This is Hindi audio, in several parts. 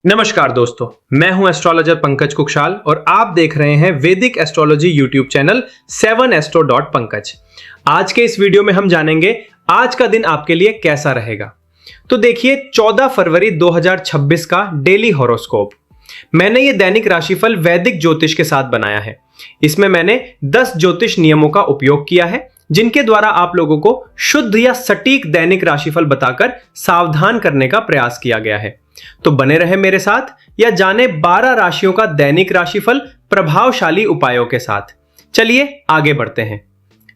नमस्कार दोस्तों, मैं हूं एस्ट्रोलॉजर पंकज कुक्षाल और आप देख रहे हैं वैदिक एस्ट्रोलॉजी यूट्यूब चैनल 7astro.पंकज। आज के इस वीडियो में हम जानेंगे आज का दिन आपके लिए कैसा रहेगा। तो देखिए 14 फरवरी 2026 का डेली हॉरोस्कोप। मैंने ये दैनिक राशिफल वैदिक ज्योतिष के साथ बनाया है। इसमें मैंने 10 ज्योतिष नियमों का उपयोग किया है जिनके द्वारा आप लोगों को शुद्ध या सटीक दैनिक राशिफल बताकर सावधान करने का प्रयास किया गया है। तो बने रहे मेरे साथ या जाने 12 राशियों का दैनिक राशिफल प्रभावशाली उपायों के साथ। चलिए आगे बढ़ते हैं।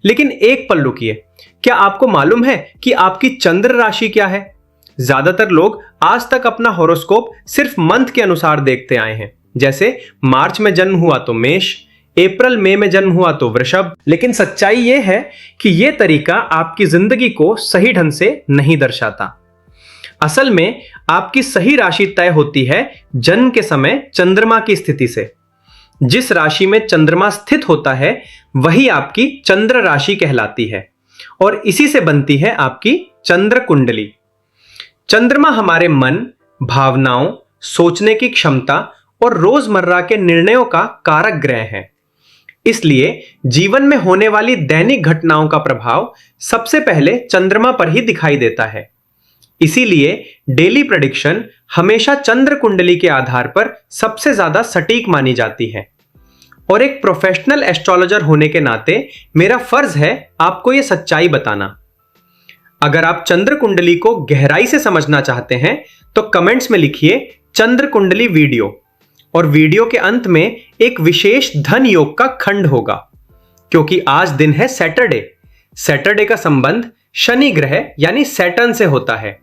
लेकिन एक पल रुकिए, क्या आपको मालूम है कि आपकी चंद्र राशि क्या है? ज्यादातर लोग आज तक अपना हॉरोस्कोप सिर्फ मंथ के अनुसार देखते आए हैं, जैसे मार्च में जन्म हुआ तो मेष, अप्रैल मई में जन्म हुआ तो वृषभ। लेकिन सच्चाई यह है कि यह तरीका आपकी जिंदगी को सही ढंग से नहीं दर्शाता। असल में आपकी सही राशि तय होती है जन्म के समय चंद्रमा की स्थिति से। जिस राशि में चंद्रमा स्थित होता है वही आपकी चंद्र राशि कहलाती है और इसी से बनती है आपकी चंद्र कुंडली। चंद्रमा हमारे मन, भावनाओं, सोचने की क्षमता और रोजमर्रा के निर्णयों का कारक ग्रह है। इसलिए जीवन में होने वाली दैनिक घटनाओं का प्रभाव सबसे पहले चंद्रमा पर ही दिखाई देता है। इसीलिए डेली प्रेडिक्शन हमेशा चंद्र कुंडली के आधार पर सबसे ज्यादा सटीक मानी जाती है। और एक प्रोफेशनल एस्ट्रोलॉजर होने के नाते मेरा फर्ज है आपको यह सच्चाई बताना। अगर आप चंद्र कुंडली को गहराई से समझना चाहते हैं तो कमेंट्स में लिखिए चंद्र कुंडली वीडियो, और वीडियो के अंत में एक विशेष धन योग का खंड होगा, क्योंकि आज दिन है सैटरडे। सैटरडे का संबंध शनि ग्रह यानी सैटर्न से होता है,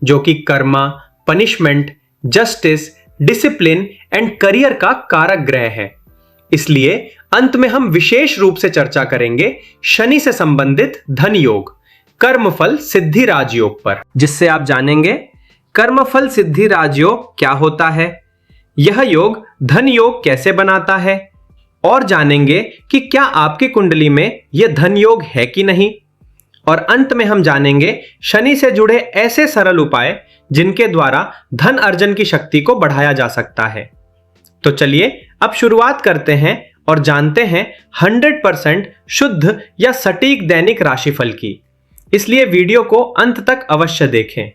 जो कि Karma, punishment, justice, discipline and career का कारक ग्रह है। इसलिए अंत में हम विशेष रूप से चर्चा करेंगे शनि से संबंधित धन योग, कर्मफल सिद्धि राजयोग पर, जिससे आप जानेंगे कर्मफल सिद्धि राजयोग क्या होता है, यह योग धन योग कैसे बनाता है, और जानेंगे कि क्या आपकी कुंडली में यह धन योग है कि नहीं। और अंत में हम जानेंगे शनि से जुड़े ऐसे सरल उपाय जिनके द्वारा धन अर्जन की शक्ति को बढ़ाया जा सकता है। तो चलिए अब शुरुआत करते हैं और जानते हैं 100% शुद्ध या सटीक दैनिक राशिफल की। इसलिए वीडियो को अंत तक अवश्य देखें।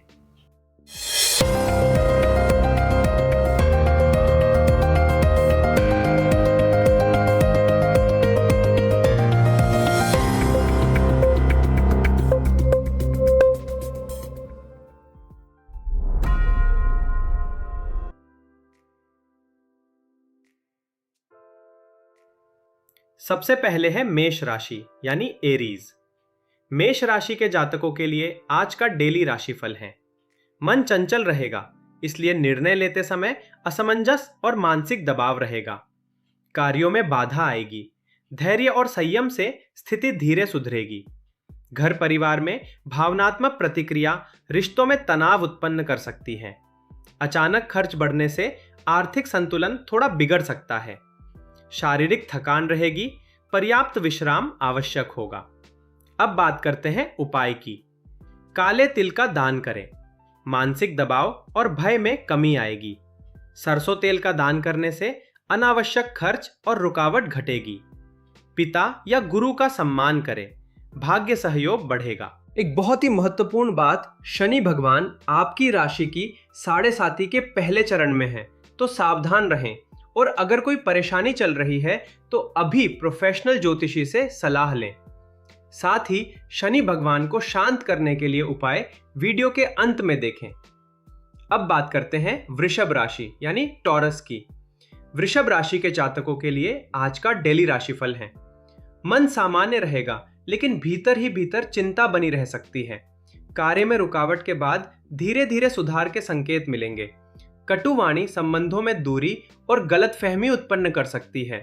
सबसे पहले है मेष राशि यानी एरीज। मेष राशि के जातकों के लिए आज का डेली राशिफल है। मन चंचल रहेगा, इसलिए निर्णय लेते समय असमंजस और मानसिक दबाव रहेगा। कार्यों में बाधा आएगी। धैर्य और संयम से स्थिति धीरे सुधरेगी। घर परिवार में भावनात्मक प्रतिक्रिया रिश्तों में तनाव उत्पन्न कर सकती है। अचानक खर्च बढ़ने से आर्थिक संतुलन थोड़ा बिगड़ सकता है। शारीरिक थकान रहेगी, पर्याप्त विश्राम आवश्यक होगा। अब बात करते हैं उपाय की। काले तिल का दान करें, मानसिक दबाव और भय में कमी आएगी। सरसों तेल का दान करने से अनावश्यक खर्च और रुकावट घटेगी। पिता या गुरु का सम्मान करें, भाग्य सहयोग बढ़ेगा। एक बहुत ही महत्वपूर्ण बात, शनि भगवान आपकी राशि की साढ़े साथी के पहले चरण में है, तो सावधान रहें। और अगर कोई परेशानी चल रही है तो अभी प्रोफेशनल ज्योतिषी से सलाह लें। साथ ही शनि भगवान को शांत करने के लिए उपाय वीडियो के अंत में देखें। अब बात करते हैं वृषभ राशि यानी टॉरस की। वृषभ राशि के जातकों के लिए आज का डेली राशिफल है। मन सामान्य रहेगा, लेकिन भीतर ही भीतर चिंता बनी रह सकती है। कार्य में रुकावट के बाद धीरे धीरे सुधार के संकेत मिलेंगे। कटुवाणी संबंधों में दूरी और गलतफहमी उत्पन्न कर सकती है।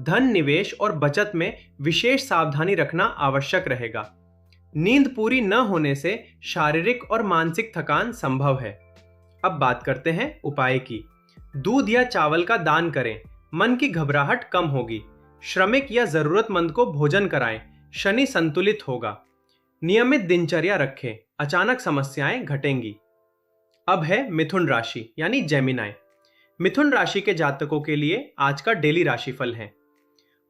धन निवेश और बचत में विशेष सावधानी रखना आवश्यक रहेगा। नींद पूरी न होने से शारीरिक और मानसिक थकान संभव है। अब बात करते हैं उपाय की। दूध या चावल का दान करें, मन की घबराहट कम होगी। श्रमिक या जरूरतमंद को भोजन कराएं, शनि संतुलित होगा। नियमित दिनचर्या रखें, अचानक समस्याएं घटेंगी। अब है मिथुन राशि यानी जेमिनाई। मिथुन राशि के जातकों के लिए आज का डेली राशिफल है।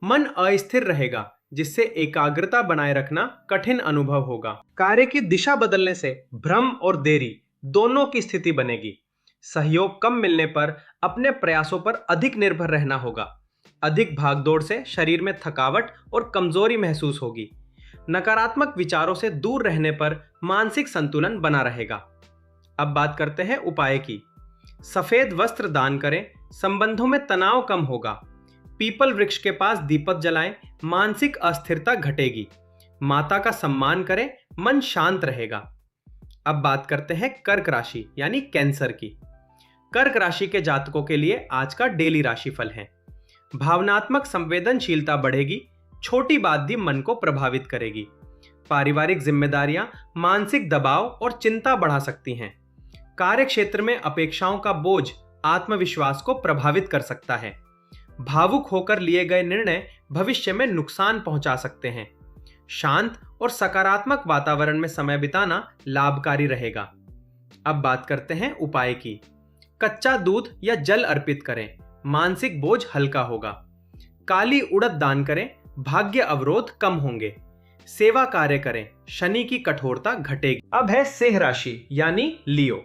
मन अस्थिर रहेगा, जिससे एकाग्रता बनाए रखना कठिन अनुभव होगा। कार्य की दिशा बदलने से भ्रम और देरी दोनों की स्थिति बनेगी। सहयोग कम मिलने पर अपने प्रयासों पर अधिक निर्भर रहना होगा। अधिक भागदौड़ से शरीर में थकावट और कमजोरी महसूस होगी। नकारात्मक विचारों से दूर रहने पर मानसिक संतुलन बना रहेगा। अब बात करते हैं उपाय की। सफेद वस्त्र दान करें, संबंधों में तनाव कम होगा। पीपल वृक्ष के पास दीपक जलाएं, मानसिक अस्थिरता घटेगी। माता का सम्मान करें, मन शांत रहेगा। अब बात करते हैं कर्क राशि यानी कैंसर की। कर्क राशि के जातकों के लिए आज का डेली राशिफल है। भावनात्मक संवेदनशीलता बढ़ेगी, छोटी बात भी मन को प्रभावित करेगी। पारिवारिक जिम्मेदारियां मानसिक दबाव और चिंता बढ़ा सकती हैं। कार्य क्षेत्र में अपेक्षाओं का बोझ आत्मविश्वास को प्रभावित कर सकता है। भावुक होकर लिए गए निर्णय भविष्य में नुकसान पहुंचा सकते हैं। शांत और सकारात्मक वातावरण में समय बिताना लाभकारी रहेगा। अब बात करते हैं उपाय की। कच्चा दूध या जल अर्पित करें, मानसिक बोझ हल्का होगा। काली उड़द दान करें, भाग्य अवरोध कम होंगे। सेवा कार्य करें, शनि की कठोरता घटेगी। अब है सिंह राशि यानी लियो।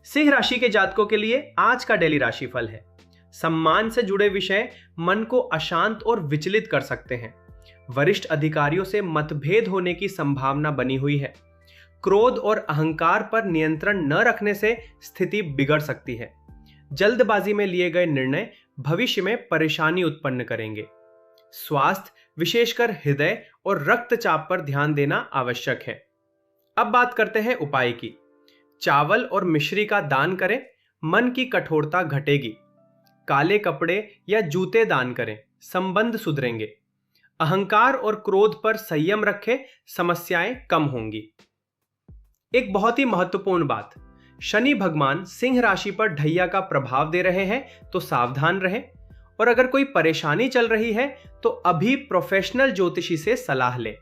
सिंह राशि के जातकों के लिए आज का डेली राशिफल है। सम्मान से जुड़े विषय मन को अशांत और विचलित कर सकते हैं। वरिष्ठ अधिकारियों से मतभेद होने की संभावना बनी हुई है। क्रोध और अहंकार पर नियंत्रण न रखने से स्थिति बिगड़ सकती है। जल्दबाजी में लिए गए निर्णय भविष्य में परेशानी उत्पन्न करेंगे। स्वास्थ्य, विशेषकर हृदय और रक्तचाप पर ध्यान देना आवश्यक है। अब बात करते हैं उपाय की। चावल और मिश्री का दान करें, मन की कठोरता घटेगी। काले कपड़े या जूते दान करें, संबंध सुधरेंगे। अहंकार और क्रोध पर संयम रखें, समस्याएं कम होंगी। एक बहुत ही महत्वपूर्ण बात, शनि भगवान सिंह राशि पर ढैया का प्रभाव दे रहे हैं, तो सावधान रहें। और अगर कोई परेशानी चल रही है तो अभी प्रोफेशनल ज्योतिषी से सलाह लें।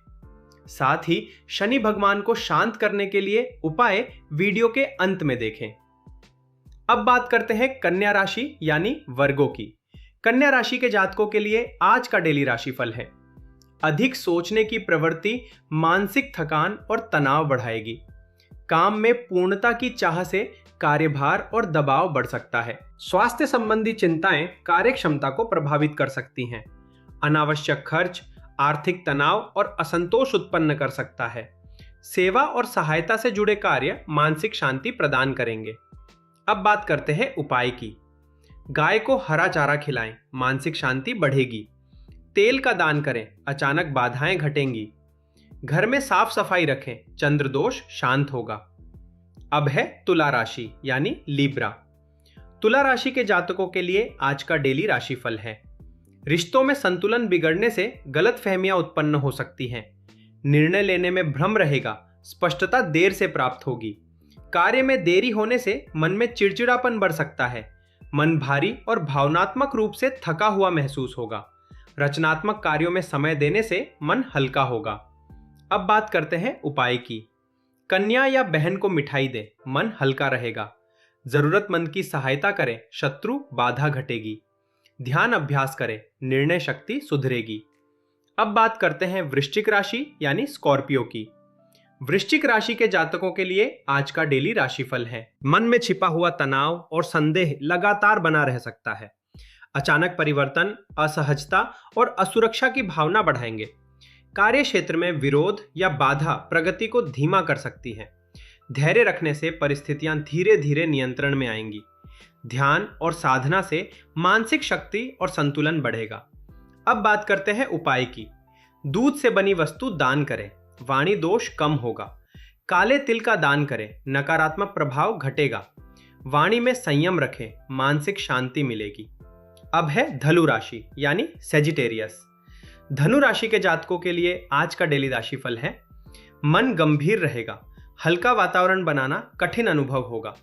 साथ ही शनि भगवान को शांत करने के लिए उपाय वीडियो के अंत में देखें। अब बात करते हैं कन्या राशि यानी वर्गो की। कन्या राशि के जातकों के लिए आज का डेली राशिफल है। अधिक सोचने की प्रवृत्ति मानसिक थकान और तनाव बढ़ाएगी। काम में पूर्णता की चाह से कार्यभार और दबाव बढ़ सकता है। स्वास्थ्य संबंधी चिंताएं कार्य क्षमता को प्रभावित कर सकती हैं। अनावश्यक खर्च आर्थिक तनाव और असंतोष उत्पन्न कर सकता है। सेवा और सहायता से जुड़े कार्य मानसिक शांति प्रदान करेंगे। अब बात करते हैं उपाय की। गाय को हरा चारा खिलाएं, मानसिक शांति बढ़ेगी। तेल का दान करें, अचानक बाधाएं घटेंगी। घर में साफ सफाई रखें, चंद्र दोष शांत होगा। अब है तुला राशि यानी लिब्रा। तुला राशि के जातकों के लिए आज का डेली राशिफल है। रिश्तों में संतुलन बिगड़ने से गलतफहमियां उत्पन्न हो सकती हैं। निर्णय लेने में भ्रम रहेगा, स्पष्टता देर से प्राप्त होगी। कार्य में देरी होने से मन में चिड़चिड़ापन बढ़ सकता है। मन भारी और भावनात्मक रूप से थका हुआ महसूस होगा। रचनात्मक कार्यों में समय देने से मन हल्का होगा। अब बात करते हैं उपाय की। कन्या या बहन को मिठाई दे, मन हल्का रहेगा। जरूरतमंद की सहायता करें, शत्रु बाधा घटेगी। ध्यान अभ्यास करें, निर्णय शक्ति सुधरेगी। अब बात करते हैं वृश्चिक राशि यानी स्कॉर्पियो की। वृश्चिक राशि के जातकों के लिए आज का डेली राशिफल है। मन में छिपा हुआ तनाव और संदेह लगातार बना रह सकता है। अचानक परिवर्तन असहजता और असुरक्षा की भावना बढ़ाएंगे। कार्य क्षेत्र में विरोध या बाधा प्रगति को धीमा कर सकती है। धैर्य रखने से परिस्थितियां धीरे धीरे नियंत्रण में आएंगी। ध्यान और साधना से मानसिक शक्ति और संतुलन बढ़ेगा। अब बात करते हैं उपाय की। दूध से बनी वस्तु दान करें, वाणी दोष कम होगा। काले तिल का दान करें, नकारात्मक प्रभाव घटेगा। वाणी में संयम रखें, मानसिक शांति मिलेगी। अब है धनु राशि यानी सेजिटेरियस। धनु राशि के जातकों के लिए आज का डेली राशिफल है। मन गंभीर रहेगा, हल्का वातावरण बनाना कठिन अनुभव होगा।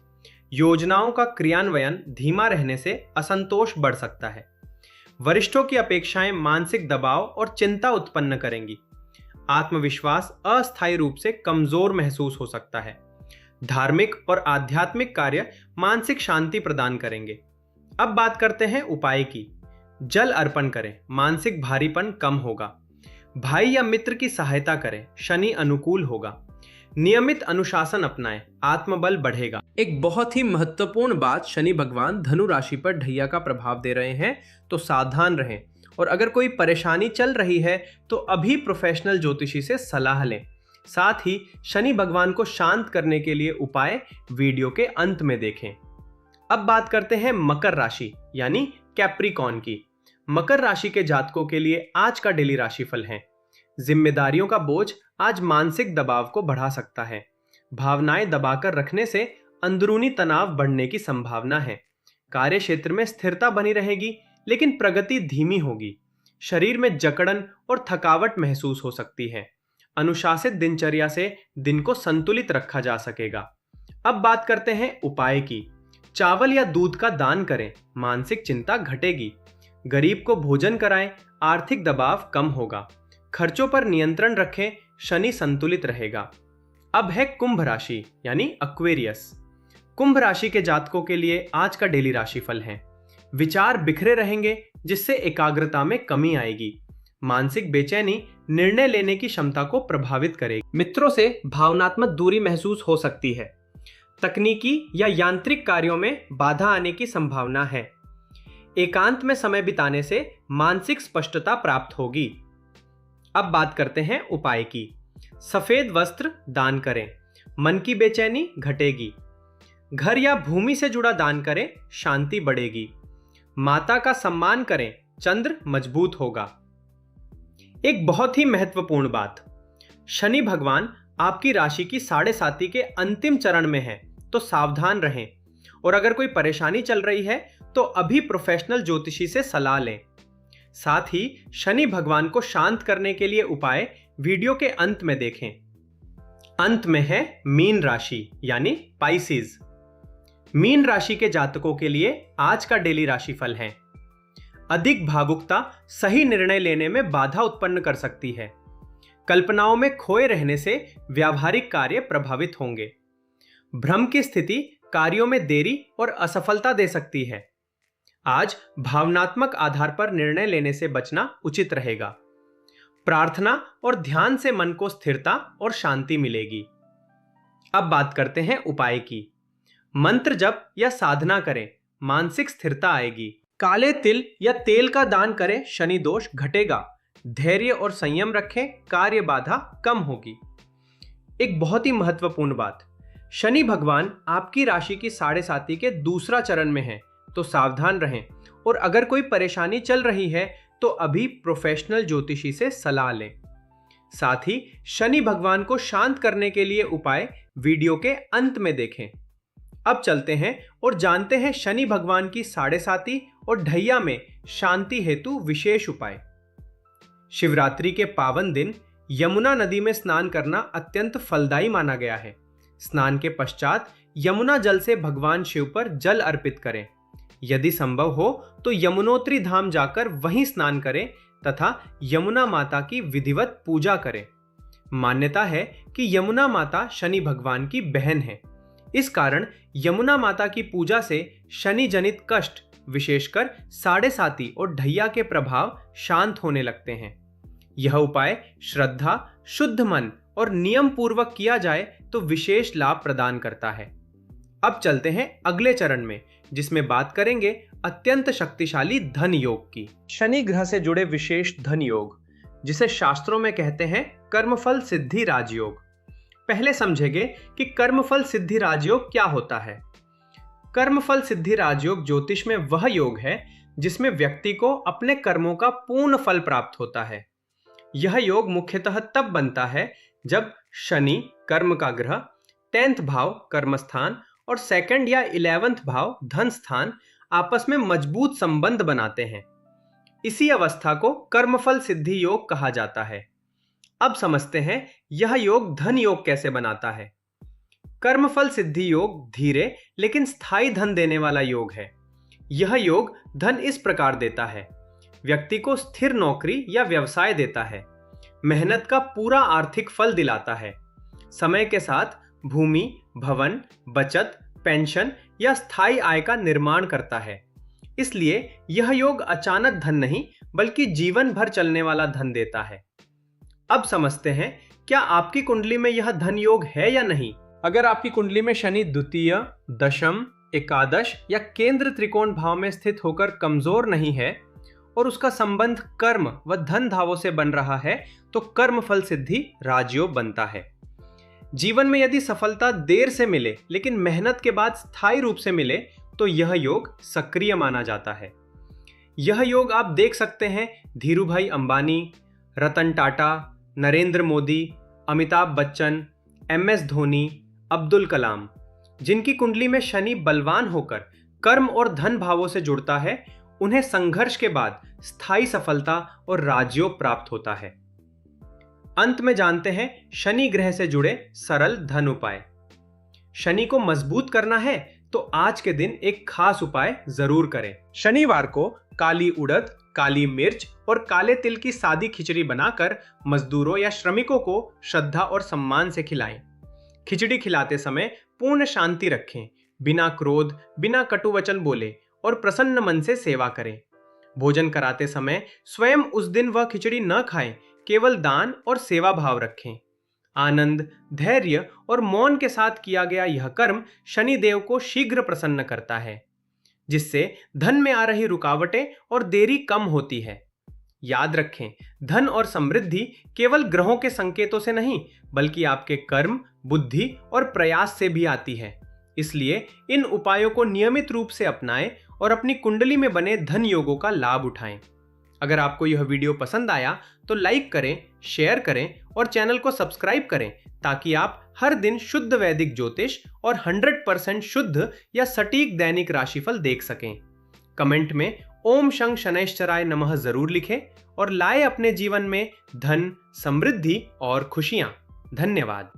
योजनाओं का क्रियान्वयन धीमा रहने से असंतोष बढ़ सकता है। वरिष्ठों की अपेक्षाएं मानसिक दबाव और चिंता उत्पन्न करेंगी। आत्मविश्वास अस्थायी रूप से कमजोर महसूस हो सकता है। धार्मिक और आध्यात्मिक कार्य मानसिक शांति प्रदान करेंगे। अब बात करते हैं उपाय की। जल अर्पण करें, मानसिक भारीपन कम होगा। भाई या मित्र की सहायता करें, शनि अनुकूल होगा। नियमित अनुशासन अपनाएं, आत्मबल बढ़ेगा। एक बहुत ही महत्वपूर्ण बात, शनि भगवान धनु राशि पर ढैया का प्रभाव दे रहे हैं, तो सावधान रहें। और अगर कोई परेशानी चल रही है तो अभी प्रोफेशनल ज्योतिषी से सलाह लें। साथ ही शनि भगवान को शांत करने के लिए उपाय वीडियो के अंत में देखें। अब बात करते हैं मकर राशि यानी कैप्रिकॉर्न की। मकर राशि के जातकों के लिए आज का डेली राशिफल है। जिम्मेदारियों का बोझ आज मानसिक दबाव को बढ़ा सकता है। भावनाएं दबाकर रखने से अंदरूनी तनाव बढ़ने की संभावना है। कार्य क्षेत्र में स्थिरता बनी रहेगी, लेकिन प्रगति धीमी होगी। शरीर में जकड़न और थकावट महसूस हो सकती है। अनुशासित दिनचर्या से दिन को संतुलित रखा जा सकेगा। अब बात करते हैं उपाय की। चावल या दूध का दान करें, मानसिक चिंता घटेगी। गरीब को भोजन कराएं, आर्थिक दबाव कम होगा। खर्चों पर नियंत्रण रखें, शनि संतुलित रहेगा। अब है कुंभ राशि यानी एक्वेरियस। कुंभ राशि के जातकों के लिए आज का डेली राशिफल है। विचार बिखरे रहेंगे, जिससे एकाग्रता में कमी आएगी। मानसिक बेचैनी निर्णय लेने की क्षमता को प्रभावित करेगी। मित्रों से भावनात्मक दूरी महसूस हो सकती है। तकनीकी या यांत्रिक कार्यों में बाधा आने की संभावना है। एकांत में समय बिताने से मानसिक स्पष्टता प्राप्त होगी। अब बात करते हैं उपाय की। सफेद वस्त्र दान करें, मन की बेचैनी घटेगी। घर या भूमि से जुड़ा दान करें, शांति बढ़ेगी। माता का सम्मान करें, चंद्र मजबूत होगा। एक बहुत ही महत्वपूर्ण बात, शनि भगवान आपकी राशि की 7.5 के अंतिम चरण में है, तो सावधान रहें। और अगर कोई परेशानी चल रही है तो अभी प्रोफेशनल ज्योतिषी से सलाह लें। साथ ही शनि भगवान को शांत करने के लिए उपाय वीडियो के अंत में देखें। अंत में है मीन राशि यानी पाइसेस। मीन राशि के जातकों के लिए आज का डेली राशिफल है। अधिक भावुकता सही निर्णय लेने में बाधा उत्पन्न कर सकती है। कल्पनाओं में खोए रहने से व्यावहारिक कार्य प्रभावित होंगे। भ्रम की स्थिति कार्यों में देरी और असफलता दे सकती है। आज भावनात्मक आधार पर निर्णय लेने से बचना उचित रहेगा। प्रार्थना और ध्यान से मन को स्थिरता और शांति मिलेगी। अब बात करते हैं उपाय की। मंत्र जप या साधना करें, मानसिक स्थिरता आएगी। काले तिल या तेल का दान करें, शनि दोष घटेगा। धैर्य और संयम रखें, कार्य बाधा कम होगी। एक बहुत ही महत्वपूर्ण बात, शनि भगवान आपकी राशि की 7.5 के दूसरा चरण में है, तो सावधान रहें। और अगर कोई परेशानी चल रही है तो अभी प्रोफेशनल ज्योतिषी से सलाह लें। साथ ही शनि भगवान को शांत करने के लिए उपाय वीडियो के अंत में देखें। अब चलते हैं और जानते हैं शनि भगवान की 7.5 और ढैया में शांति हेतु विशेष उपाय। शिवरात्रि के पावन दिन यमुना नदी में स्नान करना अत्यंत फलदायी माना गया है। स्नान के पश्चात यमुना जल से भगवान शिव पर जल अर्पित करें। यदि संभव हो तो यमुनोत्री धाम जाकर वहीं स्नान करें तथा यमुना माता की विधिवत पूजा करें। मान्यता है कि यमुना माता शनि भगवान की बहन है। इस कारण यमुना माता की पूजा से शनि जनित कष्ट, विशेषकर 7.5 और ढैया के प्रभाव शांत होने लगते हैं। यह उपाय श्रद्धा, शुद्ध मन और नियम पूर्वक किया जाए तो विशेष लाभ प्रदान करता है। अब चलते हैं अगले चरण में, जिसमें बात करेंगे अत्यंत शक्तिशाली धन योग की। शनि ग्रह से जुड़े विशेष धन योग, जिसे शास्त्रों में कहते हैं कर्मफल सिद्धि राजयोग। पहले समझेंगे कि कर्मफल सिद्धि राजयोग क्या होता है। कर्मफल सिद्धि राजयोग ज्योतिष में वह योग है जिसमें व्यक्ति को अपने कर्मों का पूर्ण फल प्राप्त होता है। यह योग मुख्यतः तब बनता है जब शनि कर्म का ग्रह 10th भाव कर्मस्थान और 2nd या 11th भाव धन स्थान आपस में मजबूत संबंध बनाते हैं। इसी अवस्था को कर्मफल सिद्धि योग कहा जाता है। अब समझते हैं यह योग धन योग कैसे बनाता है। कर्मफल सिद्धि योग धीरे लेकिन स्थायी धन देने वाला योग है। यह योग धन इस प्रकार देता है। व्यक्ति को स्थिर नौकरी या व्यवसाय देता है। मेहनत का पूरा आर्थिक फल दिलाता है। समय के साथ भूमि, भवन, बचत, पेंशन या स्थायी आय का निर्माण करता है। इसलिए यह योग अचानक धन नहीं बल्कि जीवन भर चलने वाला धन देता है। अब समझते हैं क्या आपकी कुंडली में यह धन योग है या नहीं। अगर आपकी कुंडली में शनि द्वितीय, दशम, एकादश या केंद्र त्रिकोण भाव में स्थित होकर कमजोर नहीं है और उसका संबंध कर्म व धन भावों से बन रहा है तो कर्म फल सिद्धि राजयोग बनता है। जीवन में यदि सफलता देर से मिले लेकिन मेहनत के बाद स्थायी रूप से मिले तो यह योग सक्रिय माना जाता है। यह योग आप देख सकते हैं धीरूभाई अंबानी, रतन टाटा, नरेंद्र मोदी, अमिताभ बच्चन, MS धोनी, अब्दुल कलाम, जिनकी कुंडली में शनि बलवान होकर कर्म और धन भावों से जुड़ता है, उन्हें संघर्ष के बाद स्थायी सफलता और राजयोग प्राप्त होता है। अंत में जानते हैं शनि ग्रह से जुड़े सरल धन उपाय। शनि को मजबूत करना है तो आज के दिन एक खास उपाय जरूर करें। शनिवार को काली उड़द, काली मिर्च और काले तिल की सादी खिचड़ी बनाकर मजदूरों या श्रमिकों को श्रद्धा और सम्मान से खिलाएं। खिचड़ी खिलाते समय पूर्ण शांति रखें, बिना क्रोध, बिना कटु वचन बोले और प्रसन्न मन से सेवा करें। भोजन कराते समय स्वयं उस दिन वह खिचड़ी न खाएं, केवल दान और सेवा भाव रखें। आनंद, धैर्य और मौन के साथ किया गया यह कर्म शनि देव को शीघ्र प्रसन्न करता है, जिससे धन में आ रही रुकावटें और देरी कम होती है। याद रखें, धन और समृद्धि केवल ग्रहों के संकेतों से नहीं बल्कि आपके कर्म, बुद्धि और प्रयास से भी आती है। इसलिए इन उपायों को नियमित रूप से अपनाएं और अपनी कुंडली में बने धन योगों का लाभ उठाएं। अगर आपको यह वीडियो पसंद आया तो लाइक करें, शेयर करें और चैनल को सब्सक्राइब करें ताकि आप हर दिन शुद्ध वैदिक ज्योतिष और 100% शुद्ध या सटीक दैनिक राशिफल देख सकें। कमेंट में ओम शं शनैश्चराय नमः जरूर लिखें और लाएं अपने जीवन में धन, समृद्धि और खुशियां। धन्यवाद।